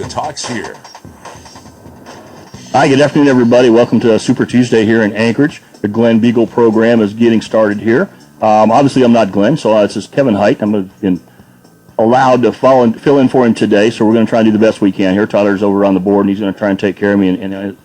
Alaska Talks here. Hi, good afternoon, everybody. Welcome to Super Tuesday here in Anchorage. The Glenn Beagle program is getting started here. Obviously, I'm not Glenn, so this is Kevin Height. I'm been allowed to fill in for him today, so we're going to try and do the best we can here. Tyler's over on the board, and he's going to try and take care of me and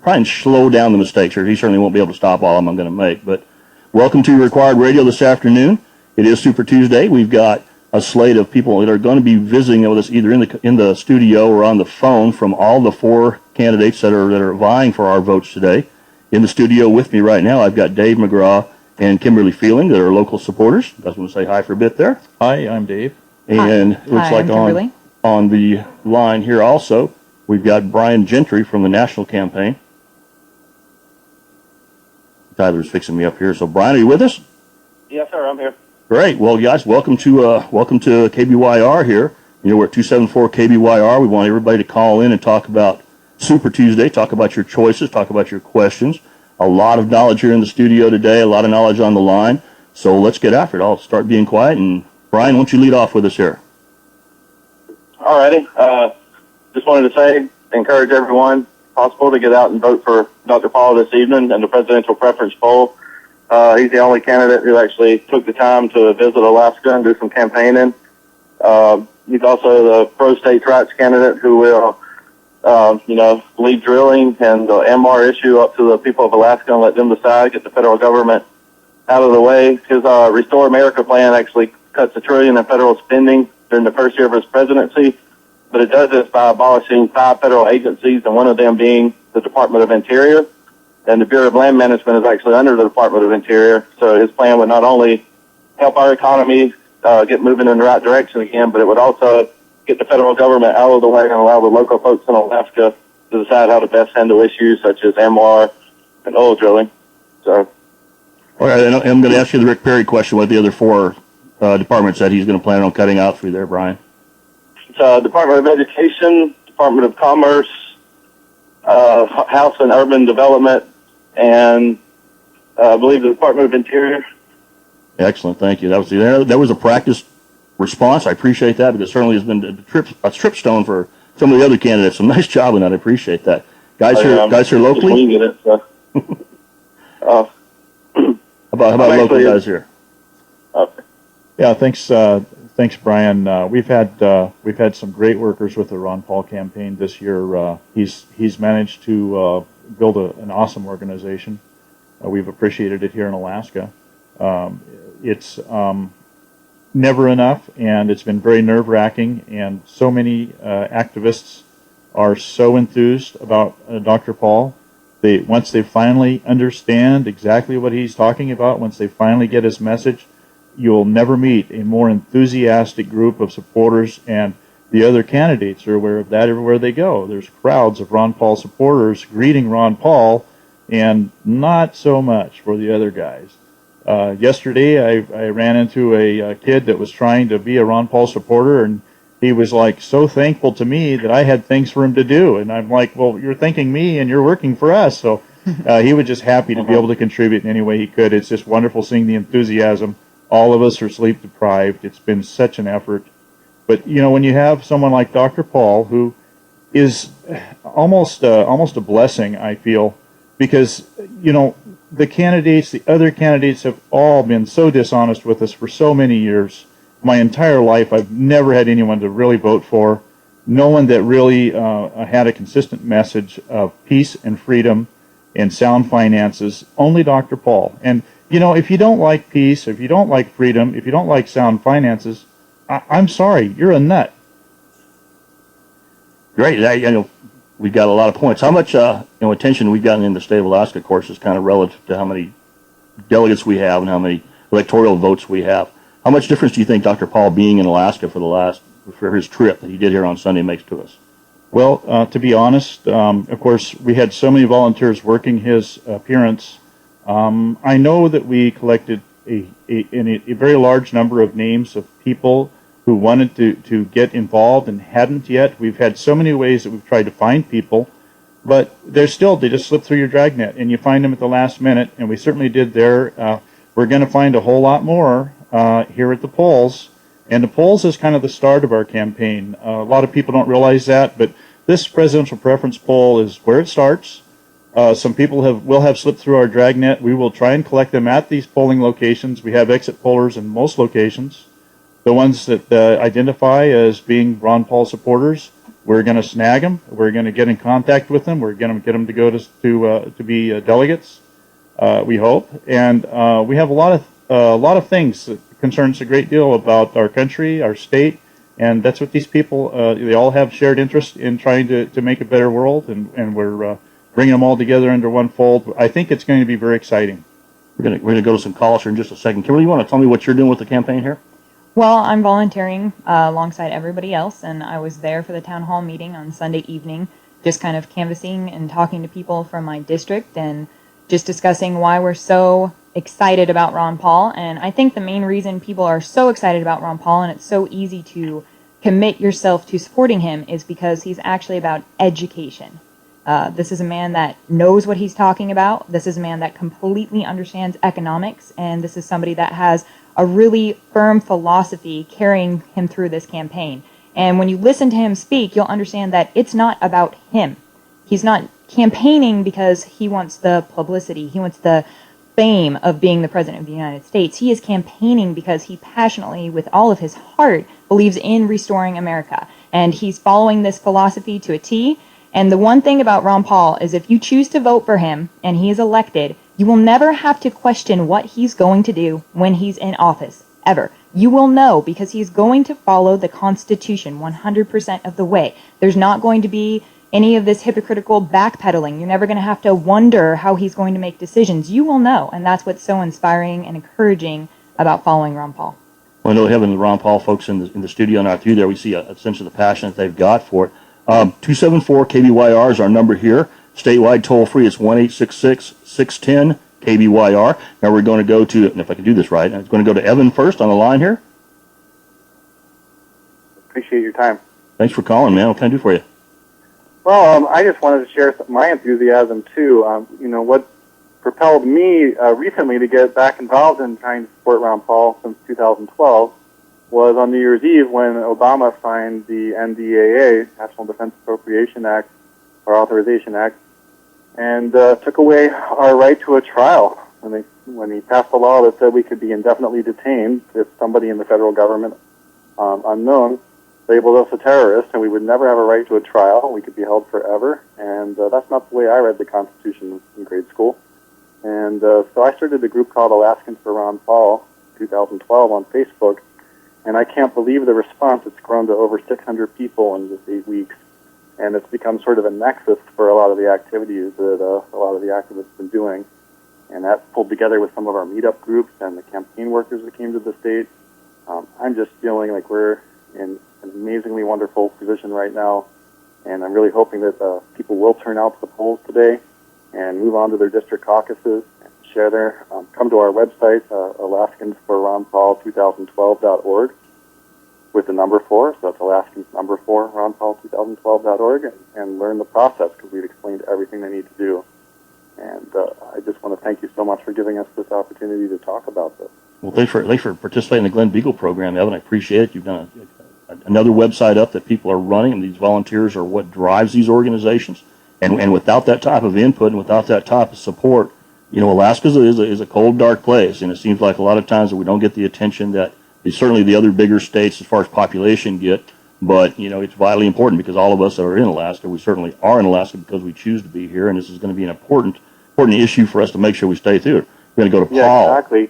try and slow down the mistakes here. He certainly won't be able to stop all of them I'm going to make. But welcome to Required Radio this afternoon. It is Super Tuesday. We've got a slate of people that are going to be visiting with us either in the studio or on the phone from all the four candidates that are vying for our votes today. In the studio with me right now, I've got Dave McGraw and Kimberly Feeling that are local supporters. You guys want to say hi for a bit there? Hi, I'm Dave. And it looks like on the line here also, we've got Brian Gentry from the national campaign. Tyler's fixing me up here. So, Brian, are you with us? Yes, sir. I'm here. Great. Well, guys, welcome to KBYR here. You know, we're at 274 KBYR. We want everybody to call in and talk about Super Tuesday, talk about your choices, talk about your questions. A lot of knowledge here in the studio today, a lot of knowledge on the line. So let's get after it. I'll start being quiet. And, Brian, why don't you lead off with us here? All righty. Just wanted to say, encourage everyone, if possible, to get out and vote for Dr. Paul this evening in the presidential preference poll. He's the only candidate who actually took the time to visit Alaska and do some campaigning. He's also the pro-states' rights candidate who will, lead drilling and the MR issue up to the people of Alaska and let them decide, get the federal government out of the way. His Restore America plan actually cuts $1 trillion in federal spending during the first year of his presidency, but it does this by abolishing 5 federal agencies, and one of them being the Department of Interior. And the Bureau of Land Management is actually under the Department of Interior. So his plan would not only help our economy get moving in the right direction again, but it would also get the federal government out of the way and allow the local folks in Alaska to decide how to best handle issues such as MR and oil drilling. So, all right, I'm going to ask you the Rick Perry question. What the other 4 departments that he's going to plan on cutting out for you there, Brian? It's Department of Education, Department of Commerce, House and Urban Development, and I believe the Department of Interior. Excellent, thank you. That was a practice response. I appreciate that because it certainly has been a tripstone for some of the other candidates. So nice job on that. I appreciate that. Guys here locally? It, so. How about local guys here? Okay. Yeah, thanks, Brian. We've had some great workers with the Ron Paul campaign this year. He's managed to build an awesome organization. We've appreciated it here in Alaska. It's never enough, and it's been very nerve-wracking, and so many activists are so enthused about Dr. Paul. Once they finally understand exactly what he's talking about, once they finally get his message, you'll never meet a more enthusiastic group of supporters, and the other candidates are aware of that everywhere they go. There's crowds of Ron Paul supporters greeting Ron Paul, and not so much for the other guys. Yesterday, I ran into a kid that was trying to be a Ron Paul supporter, and he was like so thankful to me that I had things for him to do. And I'm like, well, you're thanking me and you're working for us. So he was just happy to be able to contribute in any way he could. It's just wonderful seeing the enthusiasm. All of us are sleep deprived. It's been such an effort. But, you know, when you have someone like Dr. Paul, who is almost a blessing, I feel, because, you know, the other candidates have all been so dishonest with us for so many years. My entire life, I've never had anyone to really vote for. No one that really had a consistent message of peace and freedom and sound finances. Only Dr. Paul. And, you know, if you don't like peace, if you don't like freedom, if you don't like sound finances, I'm sorry, you're a nut. Great. We've got a lot of points. How much attention we've gotten in the state of Alaska, of course, is kind of relative to how many delegates we have and how many electoral votes we have. How much difference do you think Dr. Paul being in Alaska for his trip that he did here on Sunday makes to us? Well, to be honest, of course, we had so many volunteers working his appearance. I know that we collected a very large number of names of people who wanted to get involved and hadn't yet. We've had so many ways that we've tried to find people, but they just slip through your dragnet, and you find them at the last minute, and we certainly did there. We're going to find a whole lot more here at the polls, And the polls is kind of the start of our campaign. A lot of people don't realize that, but this presidential preference poll is where it starts. Some people will have slipped through our dragnet. We will try and collect them at these polling locations. We have exit pollers in most locations. The ones that identify as being Ron Paul supporters, we're going to snag them. We're going to get in contact with them. We're going to get them to go to be delegates. We hope, and we have a lot of things that concerns a great deal about our country, our state, and that's what these people. They all have shared interest in trying to make a better world, and we're bringing them all together under one fold. I think it's going to be very exciting. We're gonna go to some calls here in just a second. Kimberly, you want to tell me what you're doing with the campaign here? Well, I'm volunteering alongside everybody else, and I was there for the town hall meeting on Sunday evening, just kind of canvassing and talking to people from my district and just discussing why we're so excited about Ron Paul. And I think the main reason people are so excited about Ron Paul and it's so easy to commit yourself to supporting him is because he's actually about education. This is a man that knows what he's talking about. This is a man that completely understands economics, and this is somebody that has a really firm philosophy carrying him through this campaign. And when you listen to him speak, you'll understand that it's not about him. He's not campaigning because he wants the publicity. He wants the fame of being the president of the United States. He is campaigning because he passionately, with all of his heart, believes in restoring America. And he's following this philosophy to a T. And the one thing about Ron Paul is if you choose to vote for him and he is elected, you will never have to question what he's going to do when he's in office, ever. You will know because he's going to follow the Constitution 100% of the way. There's not going to be any of this hypocritical backpedaling. You're never going to have to wonder how he's going to make decisions. You will know, and that's what's so inspiring and encouraging about following Ron Paul. Well, I know having the Ron Paul folks in the studio and out through there, we see a sense of the passion that they've got for it. 274 KBYR is our number here. Statewide toll free is 1-866-610 KBYR. Now we're going to go to, and if I can do this right, I'm going to go to Evan first on the line here. Appreciate your time. Thanks for calling, man. What can I do for you? Well, I just wanted to share my enthusiasm too. What propelled me recently to get back involved in trying to support Ron Paul since 2012 was on New Year's Eve when Obama signed the NDAA, National Defense Appropriation Act, or Authorization Act, and took away our right to a trial. When he passed a law that said we could be indefinitely detained if somebody in the federal government, unknown, labeled us a terrorist, and we would never have a right to a trial. We could be held forever, and that's not the way I read the Constitution in grade school. And so I started a group called Alaskans for Ron Paul, 2012, on Facebook, and I can't believe the response. It's grown to over 600 people in just 8 weeks, and it's become sort of a nexus for a lot of the activities that a lot of the activists have been doing. And that pulled together with some of our meetup groups and the campaign workers that came to the state. I'm just feeling like we're in an amazingly wonderful position right now, and I'm really hoping that people will turn out to the polls today and move on to their district caucuses and share their, come to our website, AlaskansForRonPaul2012.org with the number 4, so that's Alaskans number 4, RonPaul2012.org, and learn the process because we've explained everything they need to do. And I just want to thank you so much for giving us this opportunity to talk about this. Well, thanks for participating in the Glenn Beagle program, Evan. I appreciate it. You've done another website up that people are running, and these volunteers are what drives these organizations. And without that type of input and without that type of support, Alaska is a cold, dark place, and it seems like a lot of times that we don't get the attention that certainly the other bigger states as far as population get. But, it's vitally important because all of us that are in Alaska, we certainly are in Alaska because we choose to be here, and this is going to be an important issue for us to make sure we stay through it. We're going to go to Paul. Yeah, exactly.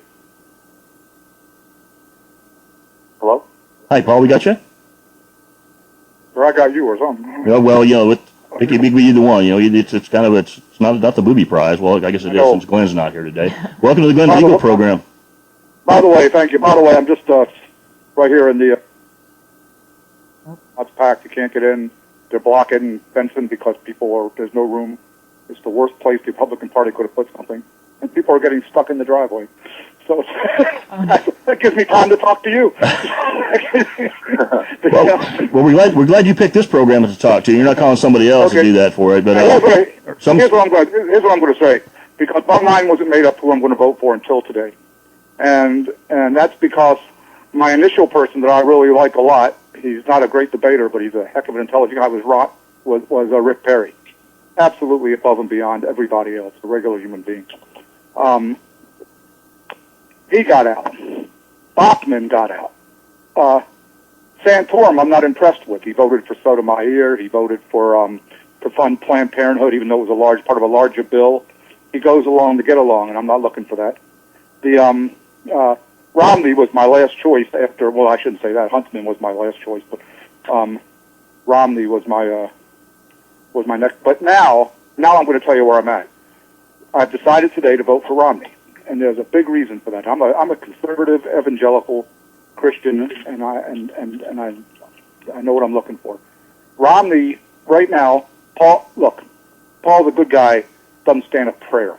Hello? Hi, Paul, we got you? Or I got you or something. Yeah, well, it could be either one. It's kind of it's not the booby prize. Well, I guess it is since Glenn's not here today. Welcome to the Glenn Beagle program. By the way, thank you. By the way, I'm just right here in the. It's packed. You can't get in. They're blocking and fencing because there's no room. It's the worst place the Republican Party could have put something, and people are getting stuck in the driveway. So that gives me time to talk to you. Well, we're glad you picked this program to talk to. You're not calling somebody else to do that for it. But here's what I'm going to say, because my mind wasn't made up who I'm going to vote for until today, and that's because my initial person that I really like a lot, he's not a great debater, but he's a heck of an intelligent guy, was Rick Perry. Absolutely above and beyond everybody else, a regular human being. He got out. Bachman got out. Santorum, I'm not impressed with. He voted for Sotomayor. He voted to fund Planned Parenthood, even though it was a large part of a larger bill. He goes along to get along, and I'm not looking for that. The Romney was my last choice after. Well, I shouldn't say that. Huntsman was my last choice, but Romney was my next. But now I'm going to tell you where I'm at. I've decided today to vote for Romney, and there's a big reason for that. I'm a conservative evangelical Christian, and I know what I'm looking for. Romney right now, Paul's a good guy. Doesn't stand a prayer,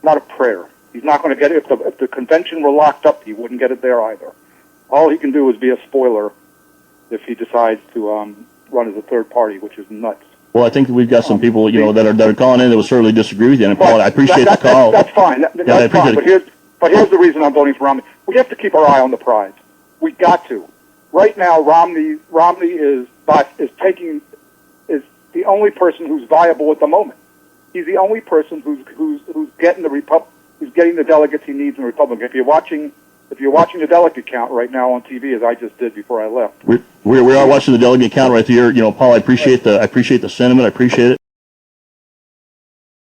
not a prayer. He's not going to get it. If the convention were locked up, he wouldn't get it there either. All he can do is be a spoiler if he decides to run as a third party, which is nuts. Well, I think that we've got some people, that are calling in that would certainly disagree with you. And Paul, I appreciate the call. That's fine. That's fine. But here's the reason I'm voting for Romney. We have to keep our eye on the prize. We got to. Right now, Romney is the only person who's viable at the moment. He's the only person who's getting the delegates he needs in the Republican. If you're watching the delegate count right now on TV, as I just did before I left, we are watching the delegate count right here. Paul, I appreciate the sentiment. I appreciate it.